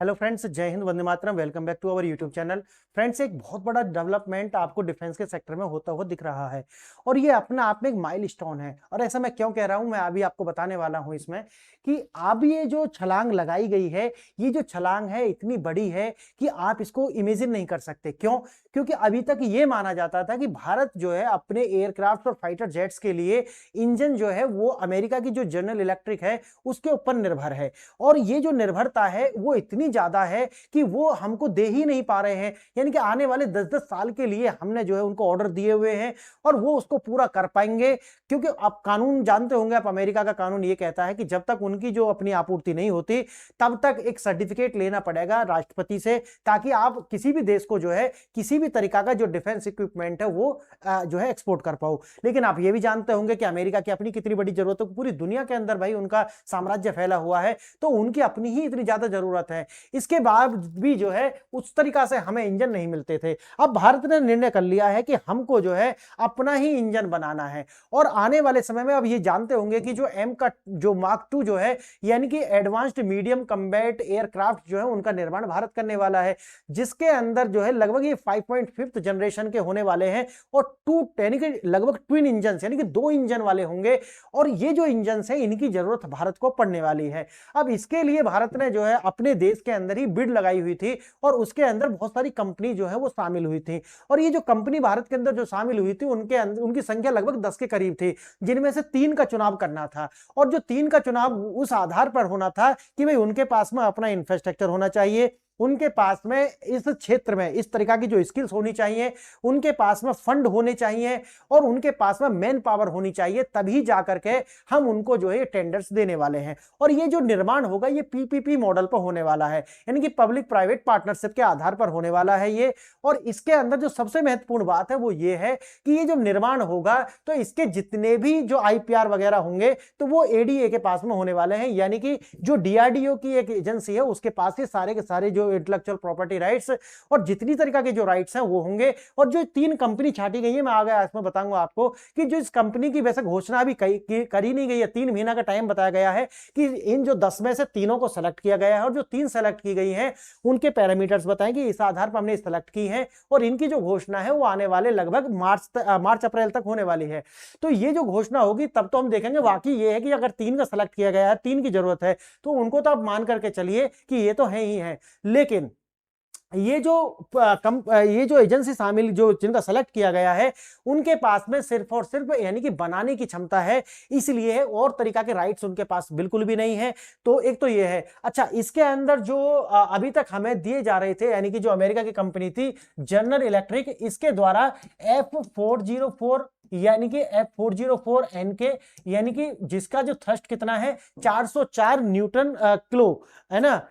Hello friends, जय हिंद, वंदे मातरम। Welcome back to our YouTube channel. Friends, एक बहुत बड़ा डेवलपमेंट आपको डिफेंस के सेक्टर में होता हुआ दिख रहा है और ये अपने आप में एक माइलस्टोन है। और ऐसा मैं क्यों कह रहा हूं, मैं अभी आपको बताने वाला हूं इसमें कि अब ये जो छलांग लगाई गई है, ये जो छलांग है इतनी बड़ी है कि आप इसको इमेजिन नहीं कर सकते। क्यों? क्योंकि अभी तक ये माना जाता था कि भारत जो है अपने एयरक्राफ्ट और फाइटर जेट्स के लिए इंजन जो है वो अमेरिका की जो जनरल इलेक्ट्रिक है उसके ऊपर निर्भर है। और ये जो निर्भरता है वो इतनी ज्यादा है कि वो हमको दे ही नहीं पा रहे हैं। यानी कि आने वाले 10-10 साल के लिए हमने जो है उनको ऑर्डर दिए हुए हैं और वो उसको पूरा कर पाएंगे। क्योंकि आप कानून जानते होंगे, आप अमेरिका का कानून ये कहता है कि जब तक उनकी जो अपनी आपूर्ति नहीं होती तब तक एक सर्टिफिकेट लेना पड़ेगा राष्ट्रपति से, ताकि आप किसी भी देश को जो है किसी भी तरीका का जो डिफेंस इक्विपमेंट है वो जो है एक्सपोर्ट कर पाओ। लेकिन आप ये भी जानते होंगे कि अमेरिका की अपनी कितनी बड़ी जरूरत है। पूरी दुनिया के अंदर भाई उनका साम्राज्य फैला हुआ है, तो उनकी अपनी ही इतनी ज्यादा जरूरत है। इसके बाद भी जो है उस तरीका से हमें इंजन नहीं मिलते थे। अब भारत ने निर्णय कर लिया है कि हमको जो है अपना ही इंजन बनाना है। और आने वाले समय में अब ये जानते होंगे कि जो एम का जो मार्क 2 जो है, यानी कि एडवांस्ड मीडियम कम्बैट एयरक्राफ्ट जो है उनका निर्माण भारत करने वाला है, जिसके अंदर जो है लगभग ये 5.5 जनरेशन के होने वाले हैं और यानी कि लगभग ट्विन इंजन यानी कि 2 इंजन वाले होंगे। और ये जो इंजन है इनकी जरूरत भारत को पड़ने वाली है। अब इसके लिए भारत ने जो है अपने देश के अंदर ही बिड लगाई हुई थी और उसके अंदर बहुत सारी कंपनी जो है वो शामिल हुई थी। और ये जो कंपनी भारत के अंदर जो शामिल हुई थी उनके अंदर उनकी संख्या लगभग 10 के करीब थी, जिनमें से 3 का चुनाव करना था। और जो 3 का चुनाव उस आधार पर होना था कि भाई उनके पास में अपना इंफ्रास्ट्रक्चर होना चाहिए, उनके पास में इस क्षेत्र में इस तरीका की जो स्किल्स होनी चाहिए, उनके पास में फंड होने चाहिए और उनके पास में मैन पावर होनी चाहिए। तभी जाकर के हम उनको जो है टेंडर्स देने वाले हैं। और ये जो निर्माण होगा ये पीपीपी मॉडल पर होने वाला है, यानी कि पब्लिक प्राइवेट पार्टनरशिप के आधार पर होने वाला है ये। और इसके अंदर जो सबसे महत्वपूर्ण बात है वो ये है कि ये जो निर्माण होगा तो इसके जितने भी जो आईपीआर वगैरह होंगे तो वो एडीए के पास में होने वाले हैं, यानी कि जो डीआरडीओ की एक एजेंसी है उसके पास ये सारे के सारे जो इंटेलेक्चुअल प्रॉपर्टी राइट्स और जितनी तरीका के जो राइट्स हैं वो होंगे। और जो 3 कंपनी छाटी गई है, मैं आगे इसमें बताऊंगा आपको कि जो इस कंपनी की वैसे घोषणा अभी करी नहीं गई है, 3 महीना का टाइम बताया गया है कि इन जो 10 में से तीनों को सेलेक्ट किया गया है। और जो 3 सेलेक्ट की गई हैं उनके पैरामीटर्स बताएं कि इस आधार पर हमने सेलेक्ट की है और इनकी जो घोषणा है वो आने वाले लगभग मार्च अप्रैल तक होने वाली है। तो ये जो घोषणा होगी तब तो हम देखेंगे वाकई ये है कि अगर 3 का सेलेक्ट किया गया है, 3 की जरूरत है, तो उनको तो आप मान करके चलिए कि ये तो है ही है। लेकिन ये जो एजेंसी शामिल जो जिनका सेलेक्ट किया गया है उनके पास में सिर्फ और सिर्फ यानी कि बनाने की क्षमता है, इसलिए है, और तरीका के राइट्स उनके पास बिल्कुल भी नहीं है। तो एक तो ये है। अच्छा, इसके अंदर जो अभी तक हमें दिए जा रहे थे, यानी कि जो अमेरिका की कंपनी थी जनरल इलेक्ट्रिक, इसके द्वारा F404 यानी कि F404NK, यानी कि जिसका जो थ्रस्ट कितना है 404 न्यूटन किलो है ना,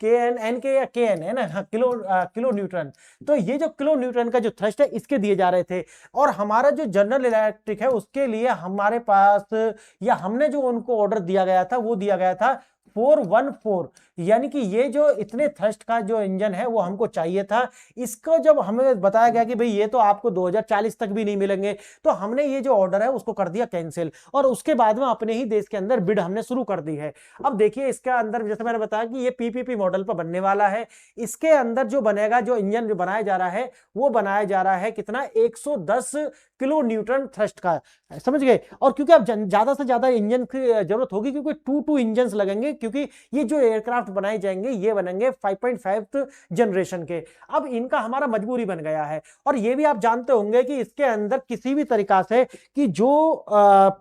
KN के या KN है ना, हाँ, किलो न्यूटन। तो ये जो किलो न्यूटन का जो थ्रस्ट है इसके दिए जा रहे थे। और हमारा जो जनरल इलेक्ट्रिक है उसके लिए हमारे पास या हमने जो उनको ऑर्डर दिया गया था वो दिया गया था 414, यानी कि ये जो इतने थ्रस्ट का जो इंजन है वो हमको चाहिए था। इसको जब हमें बताया गया कि भाई ये तो आपको 2040 तक भी नहीं मिलेंगे, तो हमने ये जो ऑर्डर है उसको कर दिया कैंसिल और उसके बाद में अपने ही देश के अंदर बिड हमने शुरू कर दी है। अब देखिए इसके अंदर जैसे मैंने बताया कि ये पीपीपी मॉडल पर बनने वाला है। इसके अंदर जो बनेगा, जो इंजन जो बनाया जा रहा है वो बनाया जा रहा है कितना, 110 किलो न्यूटन थ्रस्ट का, समझ गए। और क्योंकि अब ज्यादा से ज्यादा इंजन की जरूरत होगी, क्योंकि 2 इंजन लगेंगे, क्योंकि ये जो एयरक्राफ्ट बनाए जाएंगे ये बनेंगे 5.5 जनरेशन के। अब इनका हमारा मजबूरी बन गया है। और ये भी आप जानते होंगे कि इसके अंदर किसी भी तरीका से कि जो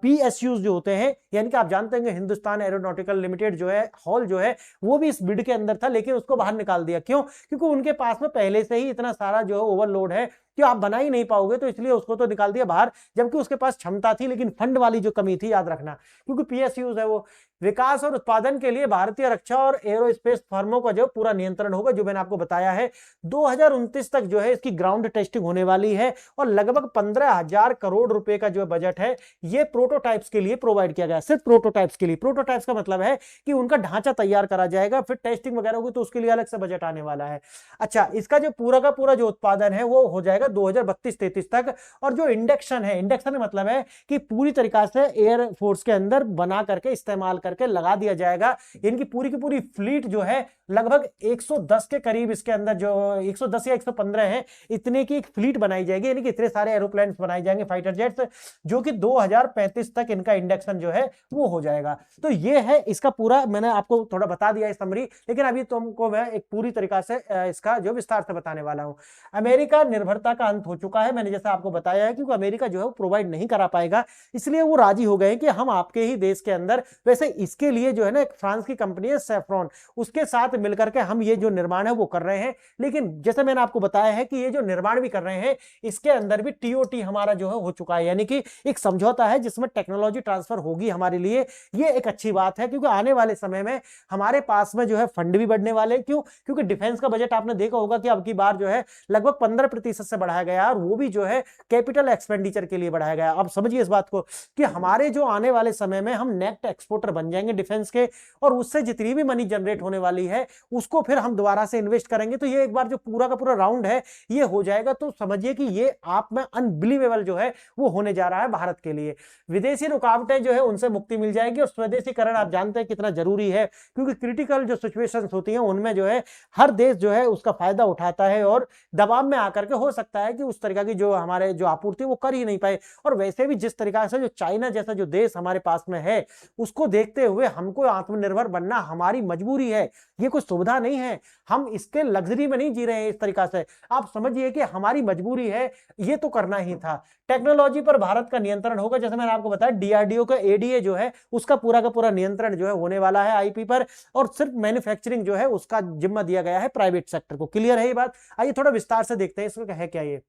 PSUs जो होते हैं, यानी कि आप जानते होंगे हिंदुस्तान एरोनॉटिकल लिमिटेड जो है, हॉल जो है, वो भी इस बिड के अंदर था, लेकिन उसको बाहर निकाल दिया। क्यों? क्योंकि उनके पास में पहले से ही इतना सारा जो है ओवरलोड है कि आप बना ही नहीं पाओगे, तो इसलिए उसको तो निकाल दिया बाहर। जबकि उसके पास क्षमता थी, लेकिन फंड वाली जो कमी थी, याद रखना, क्योंकि PSUs है वो विकास और उत्पादन के लिए भारतीय रक्षा और एरोस्पेस फर्मों का जो पूरा नियंत्रण होगा, जो मैंने आपको बताया है। 2029 तक जो है इसकी ग्राउंड टेस्टिंग होने वाली है और लगभग 15,000 करोड़ रुपए का जो बजट है ये प्रोटोटाइप्स के लिए प्रोवाइड किया गया, सिर्फ प्रोटोटाइप्स के लिए। प्रोटोटाइप्स का मतलब है कि उनका ढांचा तैयार करा जाएगा, फिर टेस्टिंग वगैरह होगी तो उसके लिए अलग से बजट आने वाला है। अच्छा, इसका जो पूरा का पूरा जो उत्पादन है वो हो जाएगा जाएगा 2032-33 तक। और जो इंडक्शन है, इंडक्शन का मतलब है कि पूरी तरीका से एयर फोर्स के अंदर बना करके इस्तेमाल करके लगा दिया जाएगा। इनकी पूरी की पूरी फ्लीट जो है लगभग 110 के करीब, इसके अंदर जो 110 या 115 है, इतने की एक फ्लीट बनाई जाएगी, यानी कि इतने सारे एरोप्लेन बनाए जाएंगे, फाइटर जेट्स, जो कि 2035 तक इनका इंडक्शन जो है वो हो जाएगा। तो ये है इसका पूरा, मैंने आपको थोड़ा बता दिया है समरी, लेकिन अभी तुमको मैं एक पूरी तरीका से इसका जो विस्तार से बताने वाला हूं। अमेरिका निर्भरता का अंत हो चुका है, मैंने जैसा आपको बताया है, क्योंकि अमेरिका जो है वो प्रोवाइड नहीं करा पाएगा, इसलिए वो राजी हो गए कि हम आपके ही देश के अंदर, वैसे इसके लिए जो है ना एक फ्रांस की कंपनी है सेफ्रॉन, उसके साथ मिलकर के हम ये जो निर्माण है वो कर रहे हैं। लेकिन जैसे मैंने आपको बताया है कि ये जो निर्माण भी कर रहे हैं, इसके अंदर भी टीओटी हमारा जो है हो चुका है, यानी कि एक समझौता है जिसमें टेक्नोलॉजी ट्रांसफर होगी हमारे लिए। ये एक अच्छी बात है, क्योंकि आने वाले समय में हमारे पास में जो है फंड भी बढ़ने वाले। क्यों? क्योंकि डिफेंस का बजट आपने देखा होगा कि अब की बार जो है लगभग 15% से बढ़ाया गया, और वो भी जो है कैपिटल एक्सपेंडिचर के लिए बढ़ाया गया। अब समझिए इस बात को कि हमारे जो आने वाले समय में हम नेट एक्सपोर्टर बन जाएंगे डिफेंस के, और उससे जितनी भी मनी जनरेट होने वाली है उसको फिर हम दोबारा से इन्वेस्ट करेंगे। तो ये एक बार जो पूरा का पूरा राउंड है ये हो जाएगा, तो समझिए कि ये आप में अनबिलीवेबल जो है वो होने जा रहा है भारत के लिए। विदेशी रुकावटें जो है उनसे मुक्ति मिल जाएगी, और स्वदेशीकरण आप जानते हैं कितना जरूरी है, क्योंकि क्रिटिकल जो सिचुएशंस होती हैं उनमें जो है हर देश जो है उसका फायदा उठाता है, और दबाव में आकर के हो सकता है कि उस तरीका की जो हमारे जो आपूर्ति वो कर ही नहीं पाए। और वैसे भी जिस तरीका से जो चाइना जैसा जो देश हमारे पास में है, उसको देखते हुए हमको आत्मनिर्भर बनना हमारी मजबूरी है, ये कोई सुविधा नहीं है। हम इसके लग्जरी में नहीं जी रहे हैं इस तरीका से, आप समझिए कि हमारी मजबूरी है, ये तो करना ही था। टेक्नोलॉजी पर भारत का नियंत्रण होगा, जैसे मैंने आपको बताया डीआरडीओ का एडीए जो है उसका पूरा नियंत्रण जो है होने वाला है आईपी पर, और सिर्फ मैन्युफैक्चरिंग जो है उसका जिम्मा दिया गया है प्राइवेट सेक्टर को। क्लियर है ये बात? आइए थोड़ा विस्तार से देखते हैं इसका है क्या। ये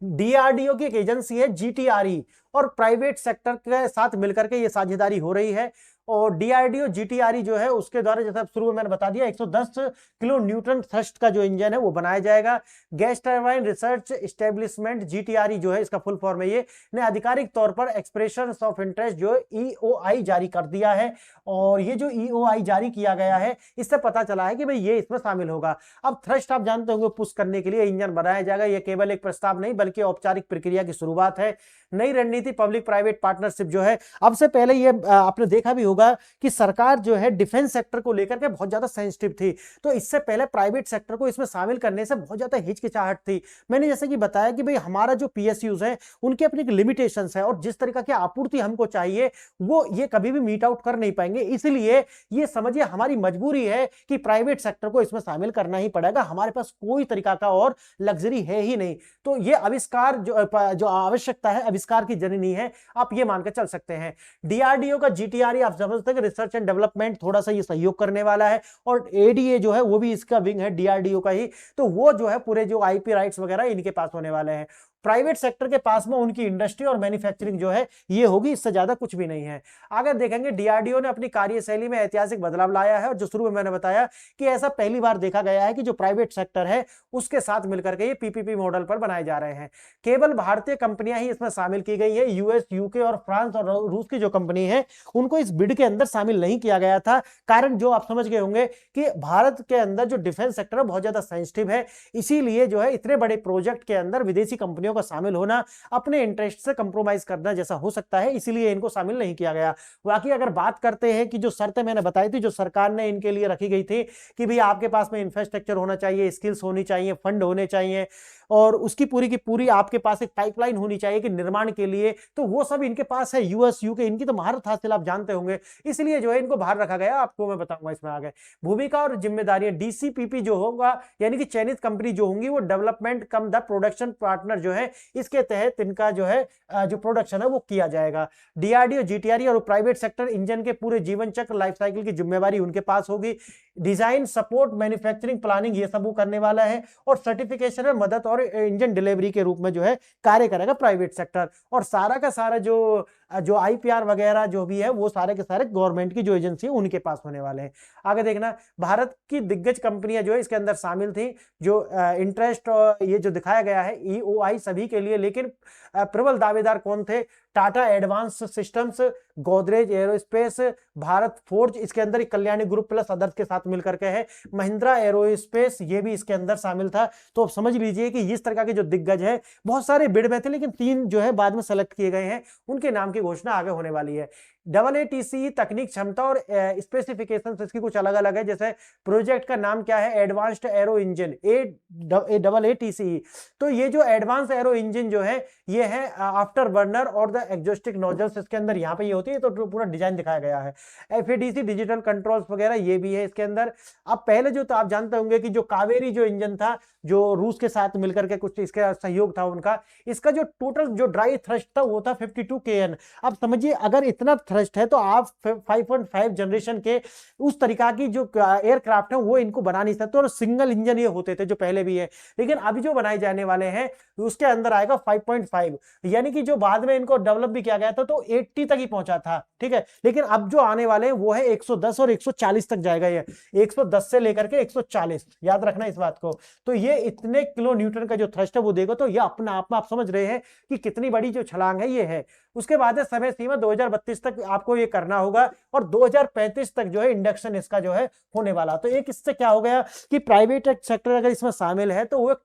डीआरडीओ की एक एजेंसी है जीटीआरई, और प्राइवेट सेक्टर के साथ मिलकर के ये साझेदारी हो रही है। और डीआरडीओ जीटीआरई जो है उसके द्वारा, जैसे शुरू में मैंने बता दिया, 110 किलो न्यूटन थ्रस्ट का जो इंजन है वो बनाया जाएगा। Gas turbine research establishment GTRE जो है इसका फुल फॉर्म है, ये ने आधिकारिक तौर पर एक्सप्रेशन ऑफ इंटरेस्ट जो ईओआई जारी कर दिया है। और ये जो ईओआई जारी किया गया है, इससे पता चला है कि भाई ये इसमें शामिल होगा। अब थ्रस्ट आप जानते होंगे पुश करने के लिए इंजन बनाया जाएगा, ये केवल एक प्रस्ताव नहीं बल्कि औपचारिक प्रक्रिया की शुरुआत है। नई रणनीति पब्लिक प्राइवेट पार्टनरशिप जो है, अब से पहले ये आपने देखा भी होगा कि सरकार जो है डिफेंस सेक्टर को लेकर के बहुत ज्यादा सेंसिटिव थी, तो इससे पहले प्राइवेट सेक्टर को इसमें शामिल करने से बहुत ज्यादा हिचकिचाहट थी। मैंने जैसे कि बताया कि भाई हमारा जो पीएसयूज है उनके अपनी लिमिटेशंस है, और जिस तरीका की आपूर्ति हमको चाहिए वो ये कभी भी मीट आउट कर नहीं पाएंगे। इसलिए ये समझिए हमारी मजबूरी है कि प्राइवेट सेक्टर को इसमें शामिल करना ही पड़ेगा, हमारे पास कोई तरीका का और लग्जरी है ही नहीं। तो ये आविष्कार जो आवश्यकता है आविष्कार की जननी है, आप ये मानकर चल सकते हैं। डीआरडीओ का जीटीआरई आप समझते हैं कि रिसर्च एंड डेवलपमेंट थोड़ा सा ये सहयोग करने वाला है, और एडीए जो है वो भी इसका विंग है डीआरडीओ का ही, तो वो जो है पूरे जो आईपी राइट्स वगैरह इनके पास होने वाले हैं। प्राइवेट सेक्टर के पास में उनकी इंडस्ट्री और मैन्युफैक्चरिंग जो है ये होगी, इससे ज्यादा कुछ भी नहीं है। आगे देखेंगे डीआरडीओ ने अपनी कार्यशैली में ऐतिहासिक बदलाव लाया है, और जो शुरू में मैंने बताया कि ऐसा पहली बार देखा गया है कि जो प्राइवेट सेक्टर है उसके साथ मिलकर के ये पीपीपी मॉडल पर बनाए जा रहे हैं। केवल भारतीय कंपनियां ही इसमें शामिल की गई है, यूएस, यूके और फ्रांस और रूस की जो कंपनी है उनको इस बिड के अंदर शामिल नहीं किया गया था। कारण जो आप समझ गए होंगे कि भारत के अंदर जो डिफेंस सेक्टर है बहुत ज्यादा सेंसिटिव है, इसीलिए जो है इतने बड़े प्रोजेक्ट के अंदर विदेशी कंपनियों का शामिल होना अपने इंटरेस्ट से कंप्रोमाइज करना जैसा हो सकता है, इसीलिए इनको शामिल नहीं किया गया। बाकी अगर बात करते हैं कि जो शर्तें मैंने बताई थी जो सरकार ने इनके लिए रखी गई थी कि भाई आपके पास में इंफ्रास्ट्रक्चर होना चाहिए, स्किल्स होनी चाहिए, फंड होने चाहिए, और उसकी पूरी की पूरी आपके पास एक पाइपलाइन होनी चाहिए कि निर्माण के लिए, तो वो सब इनके पास है। यूएस, यूके, इनकी तो महारत हासिल आप जानते होंगे, इसलिए जो है इनको बाहर रखा गया। आपको मैं बताऊंगा इसमें आगे। भूमिका और जिम्मेदारियां, डीसीपीपी जो होगा यानी कि चयनित कंपनी जो होंगी वो development come the production partner जो है, इसके तहत इनका जो है जो प्रोडक्शन है वो किया जाएगा। डीआरडीओ, जीटीआरई और प्राइवेट सेक्टर इंजन के पूरे जीवन चक्र लाइफ साइकिल की जिम्मेवारी उनके पास होगी। डिजाइन, सपोर्ट, मैन्युफैक्चरिंग, प्लानिंग ये सब वो करने वाला है, और सर्टिफिकेशन में मदद और इंजन डिलीवरी के रूप में जो है कार्य करेगा प्राइवेट सेक्टर। और सारा का सारा जो आईपीआर वगैरह जो भी है वो सारे के सारे गवर्नमेंट की जो एजेंसी है उनके पास होने वाले हैं। आगे देखना, भारत की दिग्गज कंपनियां जो है इसके अंदर शामिल थी। जो इंटरेस्ट ये जो दिखाया गया है ईओआई सभी के लिए, लेकिन प्रबल दावेदार कौन थे? Tata advance systems, Godrej aerospace, Bharat forge इसके अंदर कल्याणी ग्रुप प्लस अदर्स के साथ मिलकर के है, महिंद्रा एरोस्पेस ये भी इसके अंदर शामिल था। तो अब समझ लीजिए कि इस तरह के जो दिग्गज है, बहुत सारे बिड में थे लेकिन 3 जो है बाद में सेलेक्ट किए गए हैं, उनके नाम की घोषणा आगे होने वाली है। AATC तकनीक क्षमता और स्पेसिफिकेशंस इसकी कुछ अलग अलग है। जैसे प्रोजेक्ट का नाम क्या है, एडवांस्ड एरो इंजन, AATC। तो ये जो एडवांस एरो इंजन जो है ये है आफ्टर बर्नर और द एग्जॉस्टिक नोजल्स इसके अंदर यहाँ पे ये होती है, तो पूरा डिजाइन दिखाया गया है। FADC डिजिटल कंट्रोल्स वगैरह ये भी है इसके अंदर। अब पहले जो तो आप जानते होंगे कि जो कावेरी जो इंजन था, जो रूस के साथ मिलकर के कुछ इसका सहयोग था उनका, इसका जो टोटल जो ड्राई थ्रस्ट था वो था 52 kN। अब समझिए अगर इतना थ्रस्ट है तो आप 5.5 जनरेशन के उस तरीका की जो एयरक्राफ्ट है वो इनको बना नहीं सकते, और सिंगल इंजन ये होते थे जो पहले भी है। लेकिन अभी जो बनाए जाने वाले हैं उसके अंदर आएगा 5.5, यानी कि जो बाद में इनको डेवलप भी किया गया था तो 80 तक ही पहुंचा था, ठीक है। लेकिन अब जो आने वाले हैं वो है 110 और 140 तक जाएगा। ये 110 से लेकर के 140, याद रखना इस बात को। तो ये इतने किलो न्यूटन का जो थ्रस्ट है वो देखो, तो ये अपना आप में आप समझ रहे हैं कि कितनी बड़ी जो छलांग है ये है। उसके बाद है समय सीमा 2032 तक आपको ये करना होगा, और 2035 तक जो है इंडक्शन इसका जो है होने वाला। तो एक इससे क्या हो गया कि प्राइवेट सेक्टर अगर इसमें शामिल है तो वो एक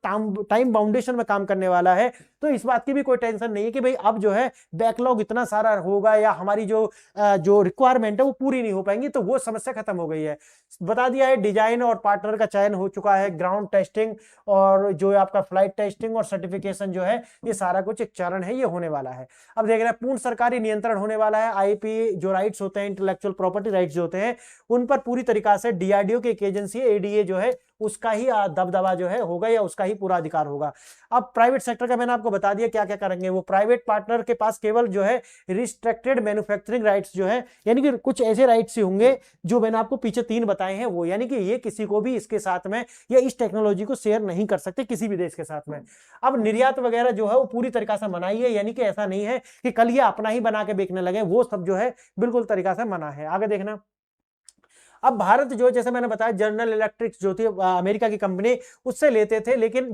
टाइम बाउंडेशन में काम करने वाला है। तो इस बात की भी कोई टेंशन नहीं है कि भाई अब जो है बैकलॉग इतना सारा होगा या हमारी जो रिक्वायरमेंट है वो पूरी नहीं हो पाएंगी, तो वो समस्या खत्म हो गई है। बता दिया है डिजाइन और पार्टनर का चयन हो चुका है, ग्राउंड टेस्टिंग और जो आपका फ्लाइट टेस्टिंग और सर्टिफिकेशन जो है ये सारा कुछ एक चरण है, ये होने वाला है। अब देख रहे हैं पूर्ण सरकारी नियंत्रण होने वाला है। आईपी जो राइट्स होते हैं, इंटेलेक्चुअल प्रॉपर्टी राइट्स जो होते हैं, उन पर पूरी तरीका से DRDO की एक एजेंसी है, ADA जो है उसका ही दबदबा जो है होगा या उसका ही पूरा अधिकार होगा। अब प्राइवेट सेक्टर का मैंने आपको बता दिया क्या क्या करेंगे। वो प्राइवेट पार्टनर के पास केवल जो है रिस्ट्रिक्टेड मैन्युफैक्चरिंग राइट्स जो है, यानी कि कुछ ऐसे राइट्स ही होंगे जो मैंने आपको पीछे 3 बताए हैं वो, यानी कि ये किसी को भी इसके साथ में या इस टेक्नोलॉजी को शेयर नहीं कर सकते किसी भी देश के साथ में। अब निर्यात वगैरह जो है वो पूरी तरीका से मना ही है, यानी कि ऐसा नहीं है कि कल ये अपना ही बना के बेचने लगे, वो सब जो है बिल्कुल तरीका से मना है। आगे देखना। अब भारत जो जैसे मैंने बताया जनरल इलेक्ट्रिक्स जो थी अमेरिका की कंपनी, उससे लेते थे, लेकिन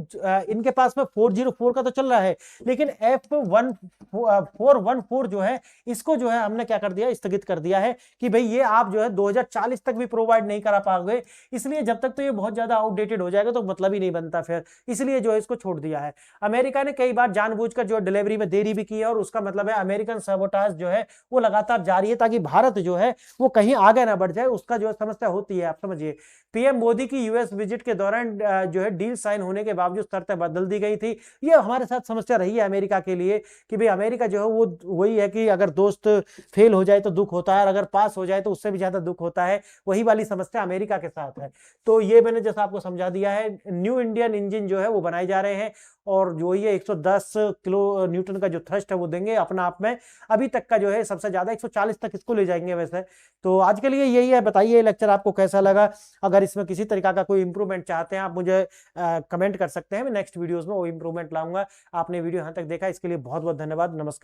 इनके पास में 404 का तो चल रहा है, लेकिन F414 जो है इसको जो है हमने क्या कर दिया, स्थगित कर दिया है कि भाई ये आप जो है 2040 तक भी प्रोवाइड नहीं करा पाओगे, इसलिए जब तक तो ये बहुत ज्यादा आउटडेटेड हो जाएगा तो मतलब ही नहीं बनता फिर, इसलिए जो है इसको छोड़ दिया है। अमेरिका ने कई बार जानबूझकर जो डिलीवरी में देरी भी की है, और उसका मतलब है अमेरिकन सबोटाज जो है वो लगातार जारी है, ताकि भारत जो है वो कहीं आगे ना बढ़ जाए, उसका जो समस्या होती है। आप समझिए पीएम मोदी की यूएस विजिट के दौरान जो है डील साइन होने के बावजूद शर्तें बदल दी गई थी। ये हमारे साथ समस्या रही है अमेरिका के लिए कि भाई अमेरिका जो है वो वही है कि अगर दोस्त फेल हो जाए तो दुख होता है, और अगर पास हो जाए तो उससे भी ज्यादा दुख होता है, वही वाली समस्या अमेरिका के साथ है। तो ये मैंने जैसा आपको समझा दिया है, न्यू इंडियन इंजन जो है वो बनाए जा रहे हैं, और जो ये 110 किलो न्यूटन का जो थ्रस्ट है वो देंगे अपना आप में। अभी तक का जो है सबसे ज्यादा 140 तक इसको ले जाएंगे वैसे। तो आज के लिए यही है। बताइए लेक्चर आपको कैसा लगा। अगर इसमें किसी तरीका का कोई इंप्रूवमेंट चाहते हैं आप मुझे कमेंट कर सकते हैं, मैं नेक्स्ट वीडियोस में वो इंप्रूवमेंट लाऊंगा। आपने वीडियो यहाँ तक देखा इसके लिए बहुत बहुत धन्यवाद। नमस्कार।